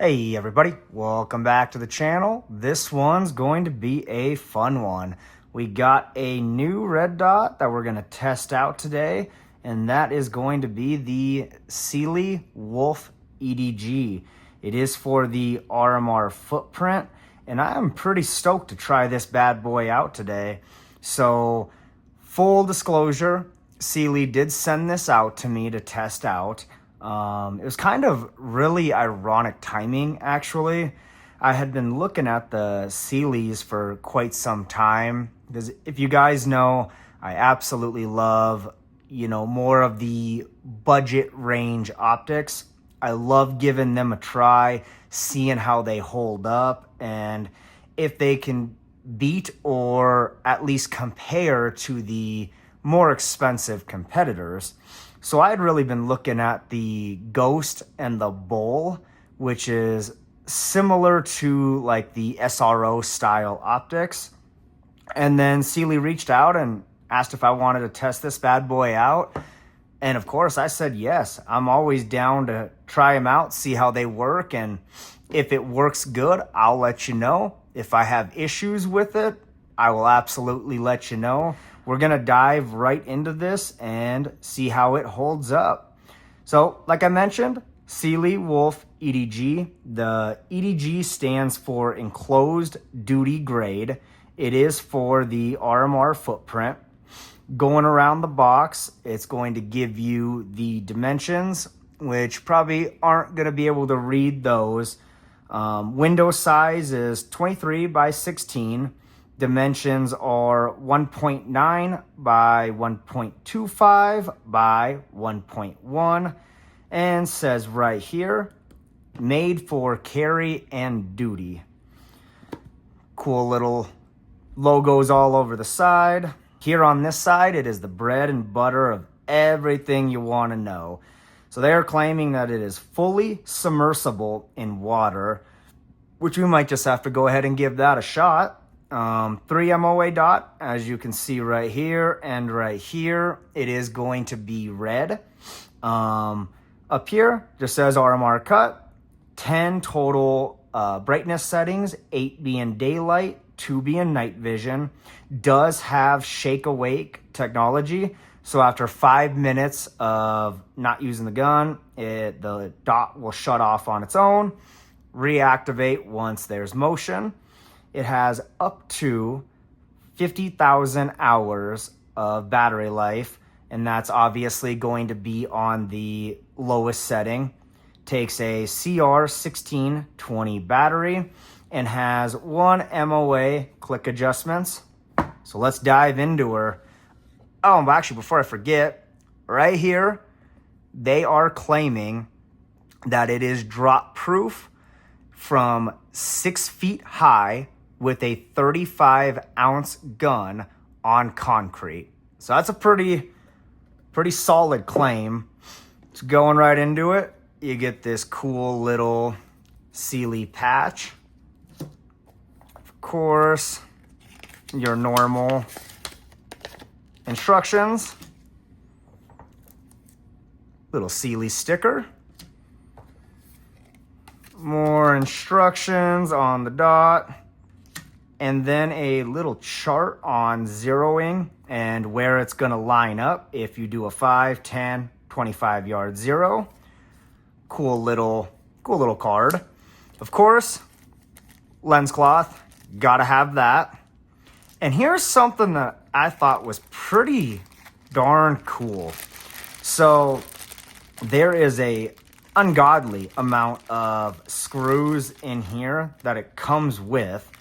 Hey everybody, welcome back to the channel. This one's going to be a fun one. We got a new red dot that we're going to test out today, and that is going to be the Cyelee Wolf EDG. It is for the RMR footprint, and I'm pretty stoked to try this bad boy out today. So, full disclosure, Cyelee did send this out to me to test out. It was kind of really ironic timing, actually. I had been looking at the Cyelees for quite some time because if you guys know, I absolutely love, more of the budget range optics. I love giving them a try, seeing how they hold up, and if they can beat or at least compare to the more expensive competitors. So I had really been looking at the Ghost and the Bull, which is similar to like the SRO style optics. And then Cyelee reached out and asked if I wanted to test this bad boy out. And of course I said yes. I'm always down to try them out, see how they work. And if it works good, I'll let you know. If I have issues with it, I will absolutely let you know. We're going to dive right into this and see how it holds up. So, like I mentioned, Cyelee Wolf EDG. The EDG stands for Enclosed Duty Grade. It is for the RMR footprint. Going around the box, it's going to give you the dimensions, which probably aren't going to be able to read those. Window size is 23 by 16. Dimensions are 1.9 by 1.25 by 1.1, and says right here, made for carry and duty. Cool little logos all over the side. Here on this side, it is the bread and butter of everything you want to know. So they are claiming that it is fully submersible in water, which we might just have to go ahead and give that a shot. 3 MOA dot, as you can see right here and right here, it is going to be red. Up here just says RMR cut. 10 total brightness settings, 8 being daylight, 2 being night vision. Does have shake awake technology, so after 5 minutes of not using the gun, the dot will shut off on its own, reactivate once there's motion. It has up to 50,000 hours of battery life, and that's obviously going to be on the lowest setting. Takes a CR1620 battery and has 1 MOA click adjustments. So let's dive into her. Oh, actually, before I forget, right here, they are claiming that it is drop proof from 6 feet high with a 35-ounce gun on concrete. So that's a pretty solid claim. So going right into it, you get this cool little Cyelee patch. Of course, your normal instructions. Little Cyelee sticker. More instructions on the dot. And then a little chart on zeroing and where it's going to line up if you do a 5, 10, 25 yard zero. Cool little card. Of course, lens cloth, gotta have that. And here's something that I thought was pretty darn cool. So there is a ungodly amount of screws in here that it comes with.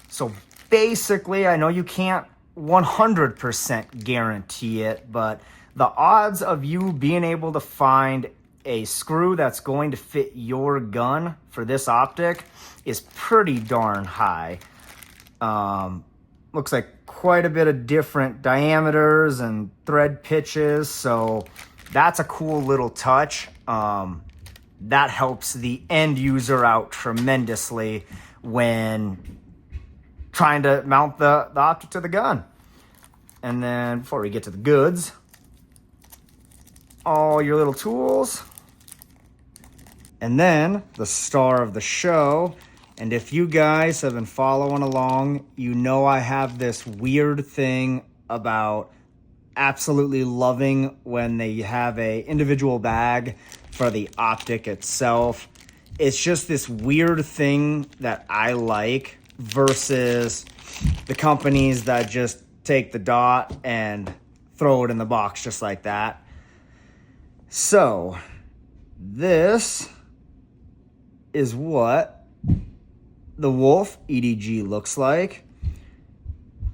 So basically, I know you can't 100% guarantee it, but the odds of you being able to find a screw that's going to fit your gun for this optic is pretty darn high. Looks like quite a bit of different diameters and thread pitches, so that's a cool little touch. That helps the end user out tremendously when trying to mount the optic to the gun. And then before we get to the goods, all your little tools. And then the star of the show, and if you guys have been following along, you know I have this weird thing about absolutely loving when they have a individual bag for the optic itself. It's just this weird thing that I like versus the companies that just take the dot and throw it in the box just like that. So this is what the Wolf EDG looks like.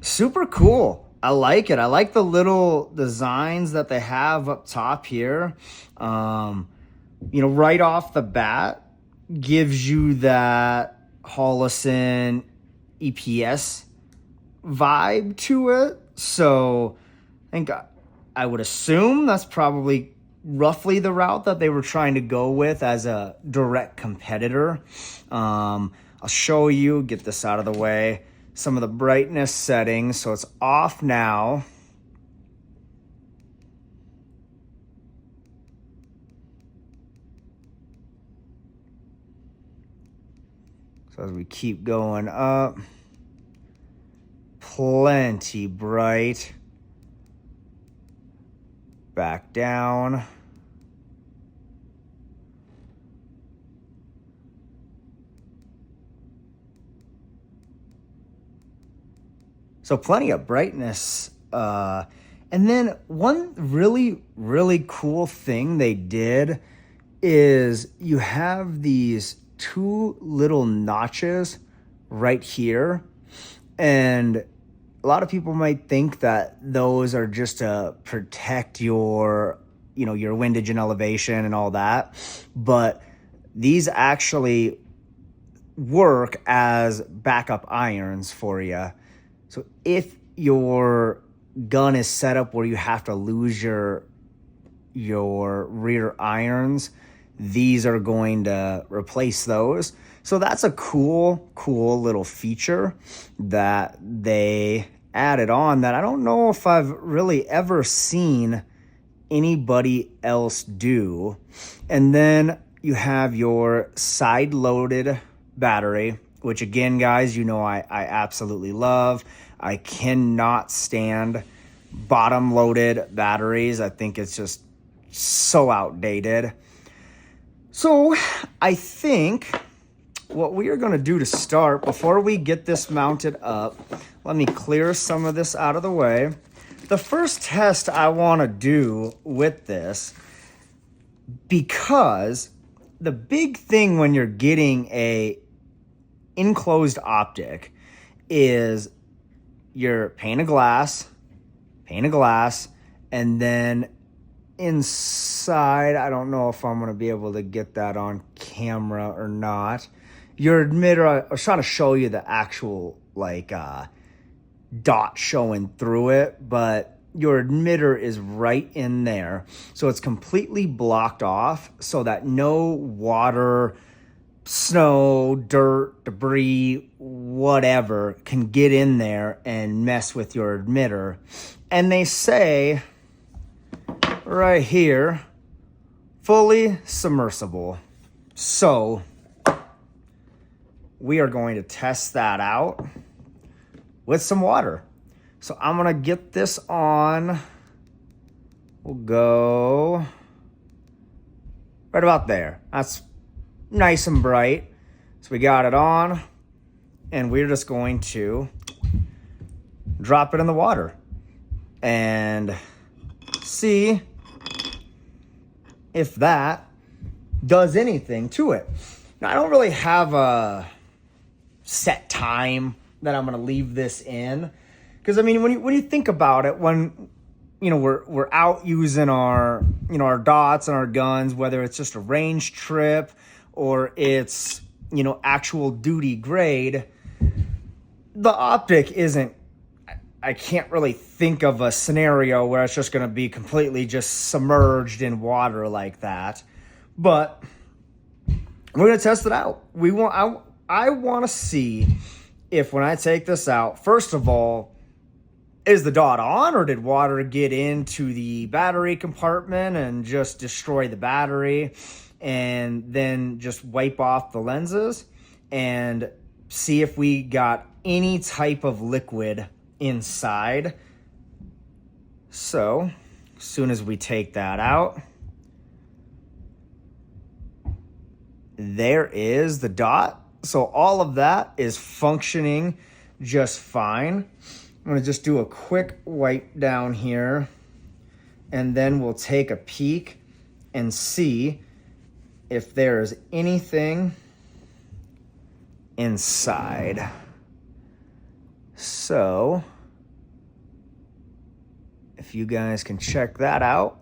Super cool. I like it. I like the little designs that they have up top here. Right off the bat, gives you that Holosun EPS vibe to it. So I think I would assume that's probably roughly the route that they were trying to go with as a direct competitor. I'll show you, get this out of the way, some of the brightness settings. So it's off now. So as we keep going up, plenty bright. Back down. So plenty of brightness. And then one really, really cool thing they did is you have these two little notches right here. And a lot of people might think that those are just to protect your windage and elevation and all that. But these actually work as backup irons for you. So if your gun is set up where you have to lose your rear irons, these are going to replace those. So that's a cool little feature that they added on that I don't know if I've really ever seen anybody else do. And then you have your side-loaded battery, which again, guys, I absolutely love. I cannot stand bottom-loaded batteries. I think it's just so outdated. So I think what we are going to do to start, before we get this mounted up, let me clear some of this out of the way. The first test I want to do with this, because the big thing when you're getting a enclosed optic is your pane of glass, and then inside, I don't know if I'm going to be able to get that on camera or not. Your emitter, I was trying to show you the actual dot showing through it, but your emitter is right in there. So it's completely blocked off so that no water, snow, dirt, debris, whatever can get in there and mess with your emitter. And they say right here, fully submersible. So we are going to test that out with some water. So I'm going to get this on. We'll go right about there. That's nice and bright. So we got it on, and we're just going to drop it in the water and see if that does anything to it. Now, I don't really have a set time that I'm going to leave this in, because I mean, when you think about it, when we're out using our our dots and our guns, whether it's just a range trip or it's actual duty grade, the optic isn't. I can't really think of a scenario where it's just going to be completely just submerged in water like that. But we're going to test it out. I want to see if when I take this out, first of all, is the dot on, or did water get into the battery compartment and just destroy the battery? and then just wipe off the lenses and see if we got any type of liquid inside. So as soon as we take that out, there is the dot. So all of that is functioning just fine. I'm gonna just do a quick wipe down here, and then we'll take a peek and see if there's anything inside. So if you guys can check that out.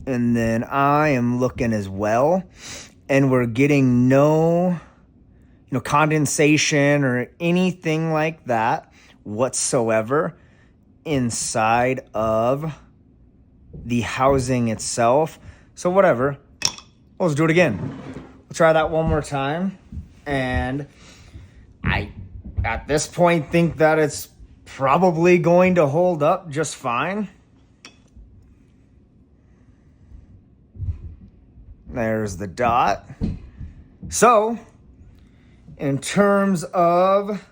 And then I am looking as well, and we're getting no condensation or anything like that whatsoever inside of the housing itself. So whatever, let's do it again. We'll try that one more time. And I, at this point, think that it's probably going to hold up just fine. There's the dot. So in terms of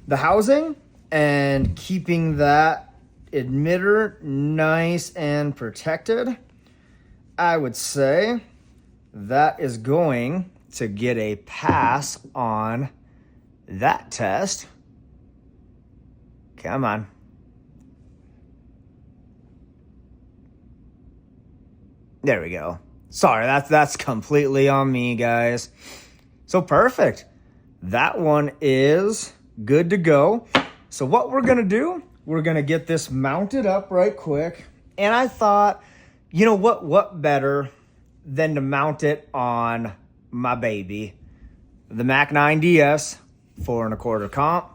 the housing and keeping that emitter nice and protected, I would say that is going to get a pass on that test. Come on. There we go. Sorry, that's completely on me, guys. So perfect. That one is good to go. So what we're gonna do, we're gonna get this mounted up right quick. And I thought, you know what better than to mount it on my baby, the Mac 9DS 4¼ comp.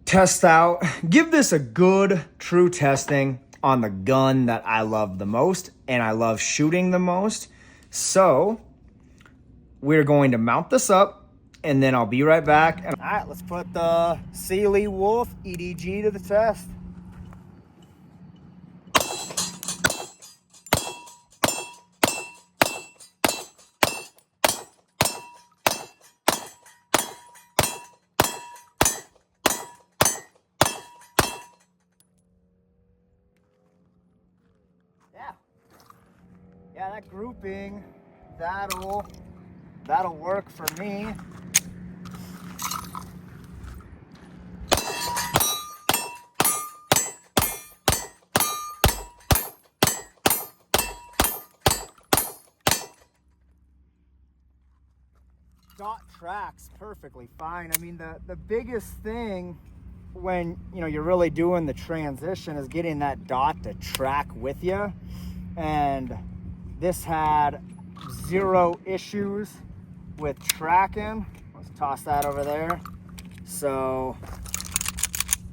Test out, give this a good true testing on the gun that I love the most and I love shooting the most. So we're going to mount this up, and then I'll be right back. All right, let's put the Cyelee Wolf EDG to the test. Yeah, that grouping, that'll work for me. Dot tracks perfectly fine. I mean, the biggest thing when you're really doing the transition is getting that dot to track with you, and this had 0 issues with tracking. Let's toss that over there. So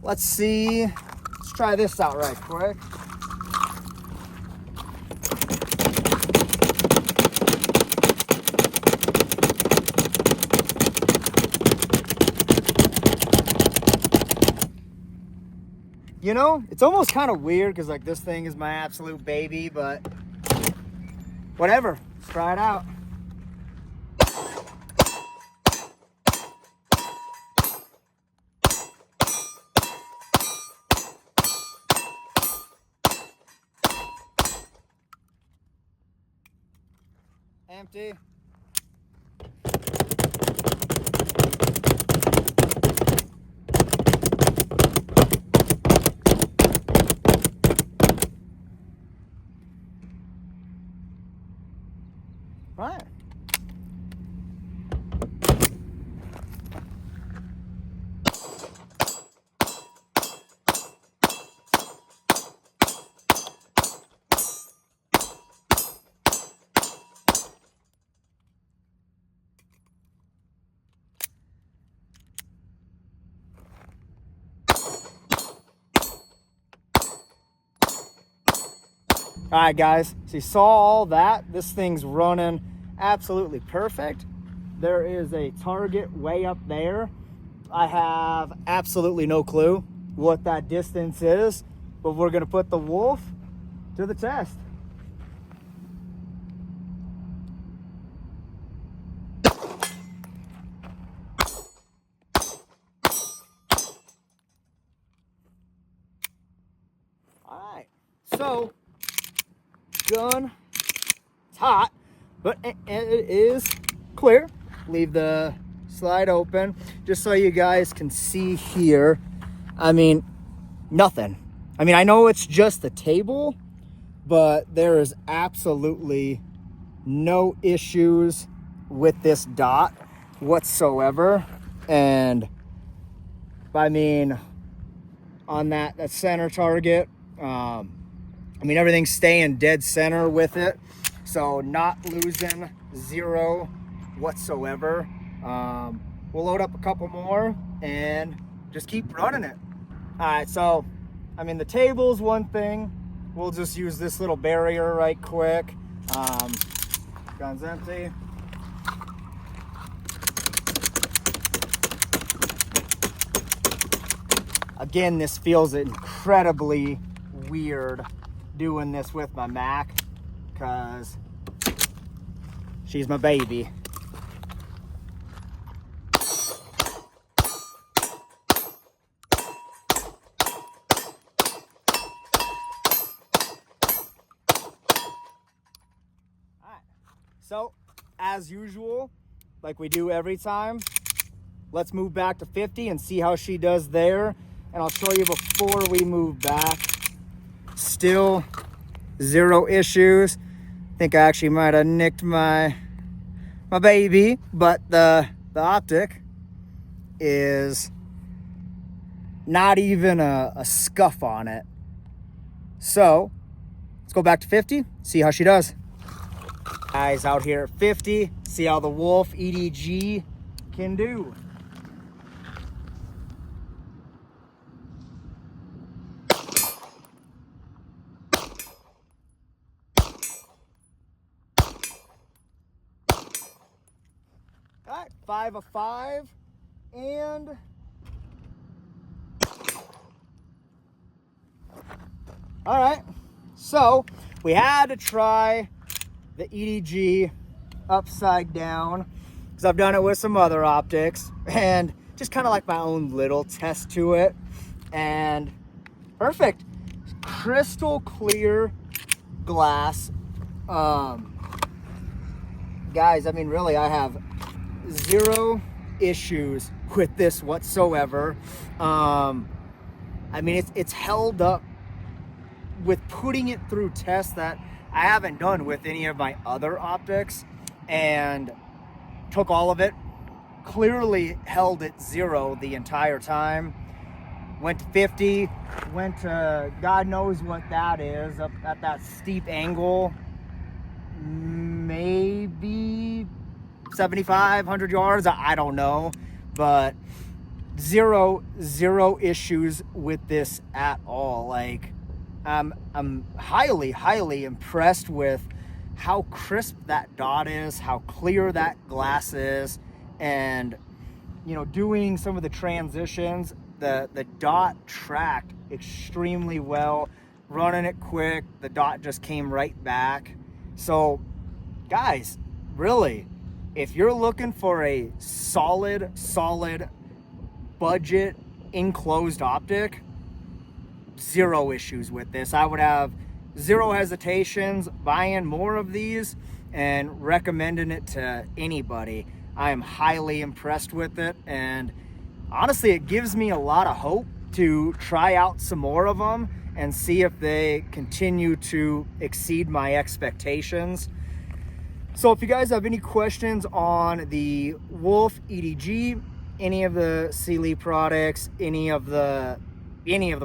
let's see, let's try this out right quick. It's almost kind of weird because this thing is my absolute baby, but whatever, let's try it out. Empty. Right. All right, guys, so you saw all that. This thing's running absolutely perfect. There is a target way up there. I have absolutely no clue what that distance is, but we're gonna put the Wolf to the test. So, gun, it's hot, but it is clear. Leave the slide open just so you guys can see here. I mean, nothing. I mean, I know it's just the table, but there is absolutely no issues with this dot whatsoever. And I mean, on that center target, I mean, everything's staying dead center with it, so not losing zero whatsoever. We'll load up a couple more and just keep running it. All right, so I mean, the table's one thing. We'll just use this little barrier right quick. Gun's empty. Again, this feels incredibly weird doing this with my Mac because she's my baby. So, as usual, like we do every time, let's move back to 50 and see how she does there. And I'll show you before we move back. Still zero issues. I think I actually might have nicked my baby, but the optic is not even a scuff on it. So, let's go back to 50, see how she does. Guys, out here at 50, see how the Wolf EDG can do. All right, 5 of 5, and all right, so we had to try the EDG upside down because I've done it with some other optics and just kind of like my own little test to it. And perfect, crystal clear glass. Guys, I mean, really, I have zero issues with this whatsoever. I mean, it's held up with putting it through tests that I haven't done with any of my other optics, and took all of it, clearly held at zero the entire time. Went to 50, went to God knows what that is, up at that steep angle, maybe 75, 100 yards, I don't know, but zero issues with this at all. Like, I'm highly impressed with how crisp that dot is, how clear that glass is, and you know, doing some of the transitions, the dot tracked extremely well. Running it quick, the dot just came right back. So guys, really, if you're looking for a solid budget enclosed optic, zero issues with this. I would have zero hesitations buying more of these and recommending it to anybody. I am highly impressed with it, and honestly, it gives me a lot of hope to try out some more of them and see if they continue to exceed my expectations. So if you guys have any questions on the Wolf EDG, any of the Cyelee products, any of the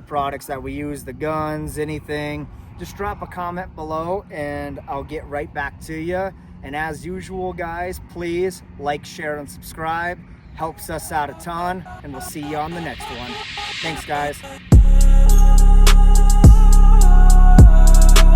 products that we use, the guns, anything, just drop a comment below and I'll get right back to you. And as usual, guys, please like, share, and subscribe. Helps us out a ton, and we'll see you on the next one. Thanks, guys.